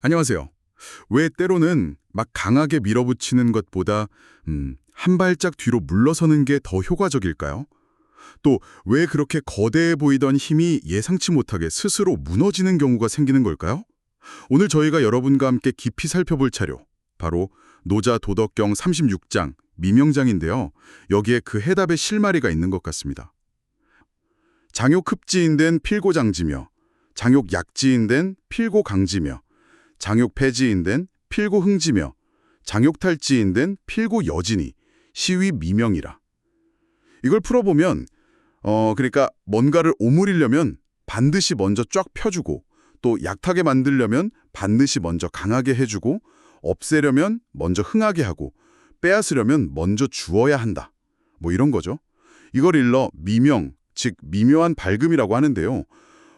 안녕하세요. 왜 때로는 막 강하게 밀어붙이는 것보다 한 발짝 뒤로 물러서는 게 더 효과적일까요? 또 왜 그렇게 거대해 보이던 힘이 예상치 못하게 스스로 무너지는 경우가 생기는 걸까요? 오늘 저희가 여러분과 함께 깊이 살펴볼 차료, 바로 노자 도덕경 36장 미명장인데요. 여기에 그 해답의 실마리가 있는 것 같습니다. 장욕 흡지인된 필고장지며, 장욕 약지인된 필고강지며, 장욕 폐지인된 필고흥지며, 장욕 탈지인된 필고여지니 시위 미명이라. 이걸 풀어보면 그러니까 뭔가를 오므리려면 반드시 먼저 쫙 펴주고, 또 약하게 만들려면 반드시 먼저 강하게 해주고, 없애려면 먼저 흥하게 하고, 빼앗으려면 먼저 주어야 한다. 뭐 이런 거죠. 이걸 일러 미명, 즉 미묘한 밝음이라고 하는데요.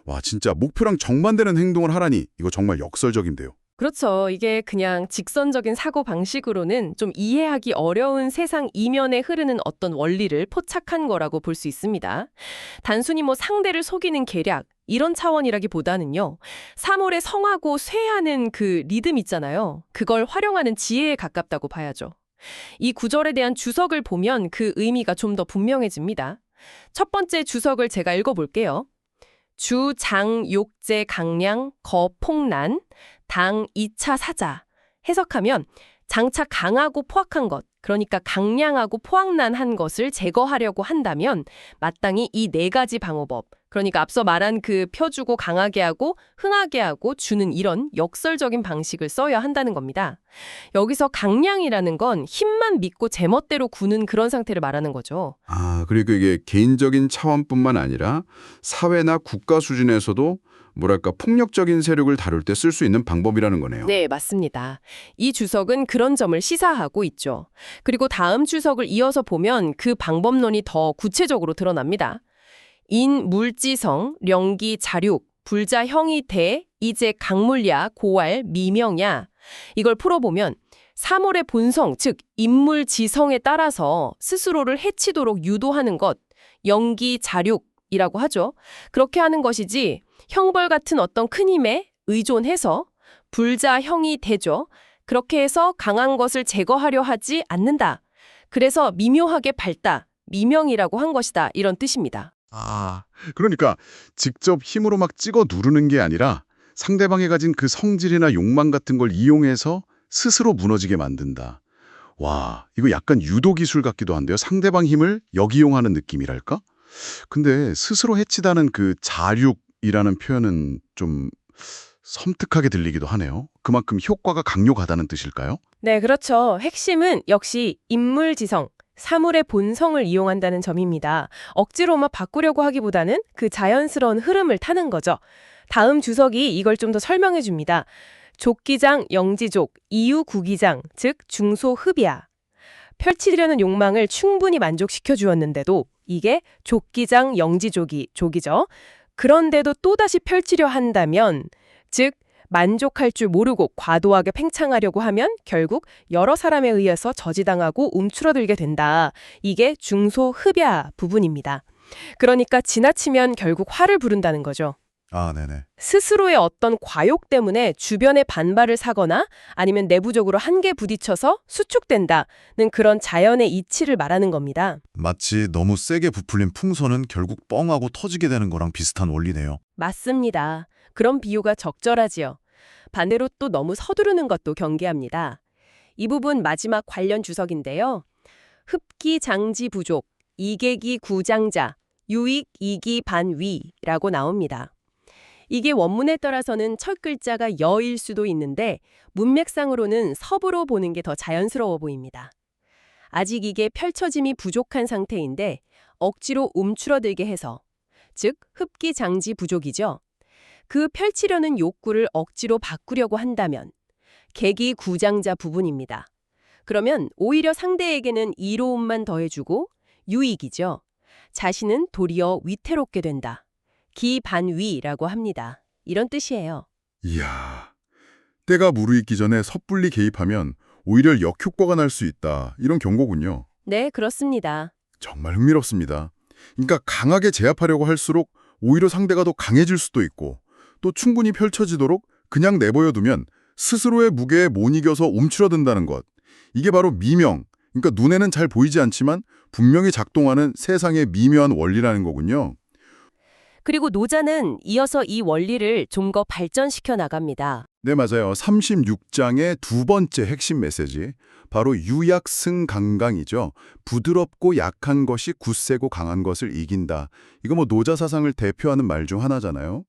와, 진짜 목표랑 정반대는 행동을 하라니 이거 정말 역설적인데요. 그렇죠. 이게 그냥 직선적인 사고 방식으로는 좀 이해하기 어려운 세상 이면에 흐르는 어떤 원리를 포착한 거라고 볼 수 있습니다. 단순히 상대를 속이는 계략, 이런 차원이라기보다는요. 사물에 성하고 쇠하는 그 리듬 있잖아요. 그걸 활용하는 지혜에 가깝다고 봐야죠. 이 구절에 대한 주석을 보면 그 의미가 좀 더 분명해집니다. 첫 번째 주석을 제가 읽어볼게요. 주, 장, 욕제, 강량, 거, 폭난, 당, 2차 사자. 해석하면 장차 강하고 포악한 것, 그러니까 강량하고 포악난한 것을 제거하려고 한다면 마땅히 이 네 가지 방어법, 그러니까 앞서 말한 그 펴주고 강하게 하고 흥하게 하고 주는 이런 역설적인 방식을 써야 한다는 겁니다. 여기서 강량이라는 건 힘만 믿고 제멋대로 구는 그런 상태를 말하는 거죠. 그리고 이게 개인적인 차원뿐만 아니라 사회나 국가 수준에서도 뭐랄까 폭력적인 세력을 다룰 때 쓸 수 있는 방법이라는 거네요. 네, 맞습니다. 이 주석은 그런 점을 시사하고 있죠. 그리고 다음 주석을 이어서 보면 그 방법론이 더 구체적으로 드러납니다. 인, 물지성, 령기, 자륙, 불자, 형이, 대, 이제, 강물야, 고알, 미명야. 이걸 풀어보면 사물의 본성, 즉 인물 지성에 따라서 스스로를 해치도록 유도하는 것, 영기, 자륙이라고 하죠. 그렇게 하는 것이지 형벌 같은 어떤 큰 힘에 의존해서 불자, 형이, 대죠. 그렇게 해서 강한 것을 제거하려 하지 않는다. 그래서 미묘하게 밟다, 미명이라고 한 것이다. 이런 뜻입니다. 그러니까 직접 힘으로 막 찍어 누르는 게 아니라 상대방이 가진 그 성질이나 욕망 같은 걸 이용해서 스스로 무너지게 만든다. 와, 이거 약간 유도 기술 같기도 한데요. 상대방 힘을 역이용하는 느낌이랄까? 근데 스스로 해치다는 그 자륙이라는 표현은 좀 섬뜩하게 들리기도 하네요. 그만큼 효과가 강력하다는 뜻일까요? 네, 그렇죠. 핵심은 역시 인물지성, 사물의 본성을 이용한다는 점입니다. 억지로 바꾸려고 하기보다는 그 자연스러운 흐름을 타는 거죠. 다음 주석이 이걸 좀 더 설명해 줍니다. 족기장, 영지족, 이유구기장, 즉 중소흡이야. 펼치려는 욕망을 충분히 만족시켜 주었는데도 이게 족기장, 족이죠. 그런데도 또다시 펼치려 한다면, 즉 만족할 줄 모르고 과도하게 팽창하려고 하면 결국 여러 사람에 의해서 저지당하고 움츠러들게 된다. 이게 중소흡야 부분입니다. 그러니까 지나치면 결국 화를 부른다는 거죠. 네네. 스스로의 어떤 과욕 때문에 주변의 반발을 사거나 아니면 내부적으로 한계 부딪혀서 수축된다는 그런 자연의 이치를 말하는 겁니다. 마치 너무 세게 부풀린 풍선은 결국 뻥하고 터지게 되는 거랑 비슷한 원리네요. 맞습니다. 그런 비유가 적절하지요. 반대로 또 너무 서두르는 것도 경계합니다. 이 부분 마지막 관련 주석인데요. 흡기 장지 부족, 이계기 구장자, 유익 이기 반위라고 나옵니다. 이게 원문에 따라서는 첫 글자가 여일 수도 있는데 문맥상으로는 섭으로 보는 게 더 자연스러워 보입니다. 아직 이게 펼쳐짐이 부족한 상태인데 억지로 움츠러들게 해서, 즉 흡기 장지 부족이죠. 그 펼치려는 욕구를 억지로 바꾸려고 한다면 계기 구장자 부분입니다. 그러면 오히려 상대에게는 이로움만 더해주고 유익이죠. 자신은 도리어 위태롭게 된다. 기반위라고 합니다. 이런 뜻이에요. 이야, 때가 무르익기 전에 섣불리 개입하면 오히려 역효과가 날 수 있다. 이런 경고군요. 네, 그렇습니다. 정말 흥미롭습니다. 그러니까 강하게 제압하려고 할수록 오히려 상대가 더 강해질 수도 있고, 또 충분히 펼쳐지도록 그냥 내버려두면 스스로의 무게에 못 이겨서 움츠러든다는 것. 이게 바로 미명, 그러니까 눈에는 잘 보이지 않지만 분명히 작동하는 세상의 미묘한 원리라는 거군요. 그리고 노자는 이어서 이 원리를 좀 더 발전시켜 나갑니다. 네, 맞아요. 36장의 두 번째 핵심 메시지. 바로 유약승강강이죠. 부드럽고 약한 것이 굳세고 강한 것을 이긴다. 이거 뭐 노자 사상을 대표하는 말 중 하나잖아요.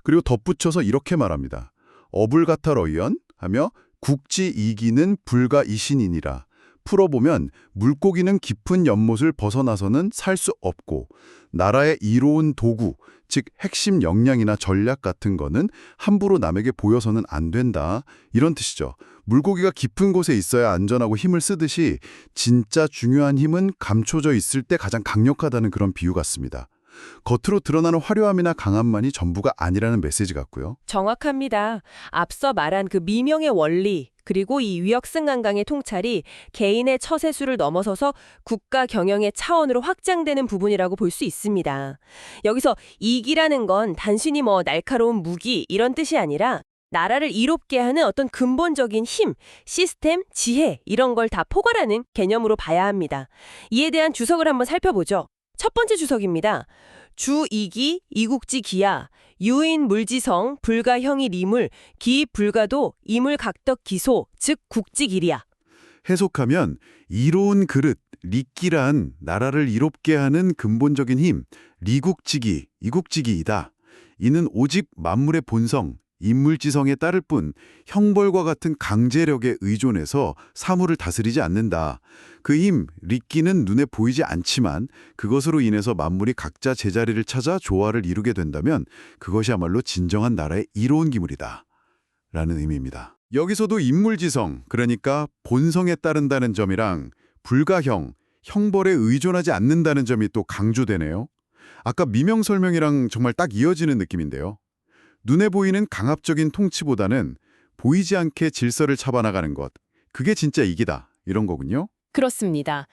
그리고 덧붙여서 이렇게 말합니다. 어불가타러이언 하며 국지 이기는 불가 이신이니라. 풀어보면 물고기는 깊은 연못을 벗어나서는 살 수 없고 나라의 이로운 도구, 즉 핵심 역량이나 전략 같은 거는 함부로 남에게 보여서는 안 된다. 이런 뜻이죠. 물고기가 깊은 곳에 있어야 안전하고 힘을 쓰듯이 진짜 중요한 힘은 감춰져 있을 때 가장 강력하다는 그런 비유 같습니다. 겉으로 드러나는 화려함이나 강함만이 전부가 아니라는 메시지 같고요. 정확합니다. 앞서 말한 그 미명의 원리, 그리고 이 유역승강강의 통찰이 개인의 처세수를 넘어서서 국가 경영의 차원으로 확장되는 부분이라고 볼 수 있습니다. 여기서 이기라는 건 단순히 뭐 날카로운 무기 이런 뜻이 아니라 나라를 이롭게 하는 어떤 근본적인 힘, 시스템, 지혜 이런 걸 다 포괄하는 개념으로 봐야 합니다. 이에 대한 주석을 한번 살펴보죠. 첫 번째 주석입니다. 주이기, 이국지 기야, 유인 물지성, 불가형이 리물, 기 불가도, 이물 각덕 기소, 즉 국지기리야. 해석하면 이로운 그릇, 리끼란 나라를 이롭게 하는 근본적인 힘, 리국지기, 이국지기이다. 이는 오직 만물의 본성, 인물지성에 따를 뿐 형벌과 같은 강제력에 의존해서 사물을 다스리지 않는다. 그 힘, 리끼는 눈에 보이지 않지만 그것으로 인해서 만물이 각자 제자리를 찾아 조화를 이루게 된다면 그것이야말로 진정한 나라의 이로운 기물이다. 라는 의미입니다. 여기서도 인물지성, 그러니까 본성에 따른다는 점이랑 불가형, 형벌에 의존하지 않는다는 점이 또 강조되네요. 아까 미명 설명이랑 정말 딱 이어지는 느낌인데요. 눈에 보이는 강압적인 통치보다는 보이지 않게 질서를 잡아나가는 것. 그게 진짜 이기다. 이런 거군요. 그렇습니다.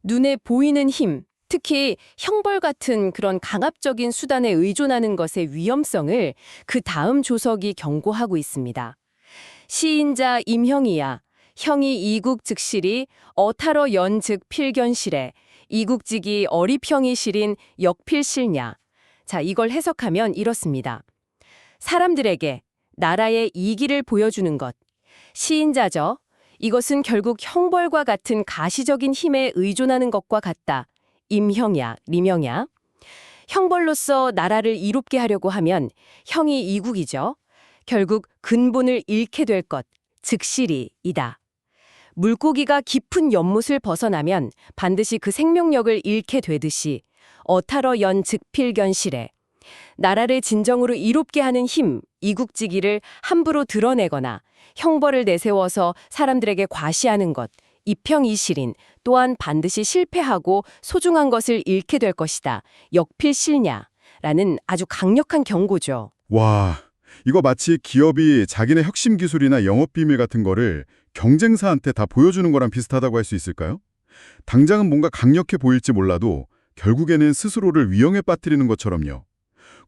눈에 보이는 힘, 특히 형벌 같은 그런 강압적인 수단에 의존하는 것의 위험성을 그 다음 조석이 경고하고 있습니다. 시인자 임형이야. 형이 이국 즉실이 어타러 연즉 필견실에 이국직이 어리평이 실인 역필실냐. 자, 이걸 해석하면 이렇습니다. 사람들에게 나라의 이기를 보여주는 것. 시인자죠. 이것은 결국 형벌과 같은 가시적인 힘에 의존하는 것과 같다. 임형야, 리명야. 형벌로서 나라를 이롭게 하려고 하면 형이 이국이죠. 결국 근본을 잃게 될 것, 즉실이이다. 물고기가 깊은 연못을 벗어나면 반드시 그 생명력을 잃게 되듯이 어타러 연 즉필견실에 나라를 진정으로 이롭게 하는 힘, 이국지기를 함부로 드러내거나 형벌을 내세워서 사람들에게 과시하는 것, 이평이실인 또한 반드시 실패하고 소중한 것을 잃게 될 것이다. 역필실냐라는 아주 강력한 경고죠. 와, 이거 마치 기업이 자기네 혁신 기술이나 영업 비밀 같은 거를 경쟁사한테 다 보여주는 거랑 비슷하다고 할 수 있을까요? 당장은 뭔가 강력해 보일지 몰라도 결국에는 스스로를 위험에 빠뜨리는 것처럼요.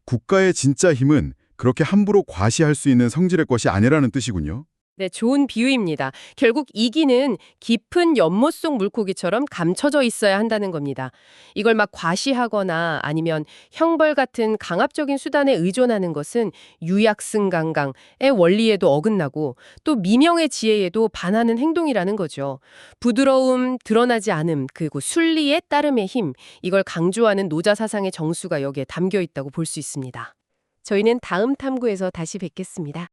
국가의 진짜 힘은 그렇게 함부로 과시할 수 있는 성질의 것이 아니라는 뜻이군요. 네, 좋은 비유입니다. 결국 이기는 깊은 연못 속 물고기처럼 감춰져 있어야 한다는 겁니다. 이걸 막 과시하거나 아니면 형벌 같은 강압적인 수단에 의존하는 것은 유약승강강의 원리에도 어긋나고 또 미명의 지혜에도 반하는 행동이라는 거죠. 부드러움, 드러나지 않음, 그리고 순리에 따름의 힘, 이걸 강조하는 노자 사상의 정수가 여기에 담겨 있다고 볼 수 있습니다. 저희는 다음 탐구에서 다시 뵙겠습니다.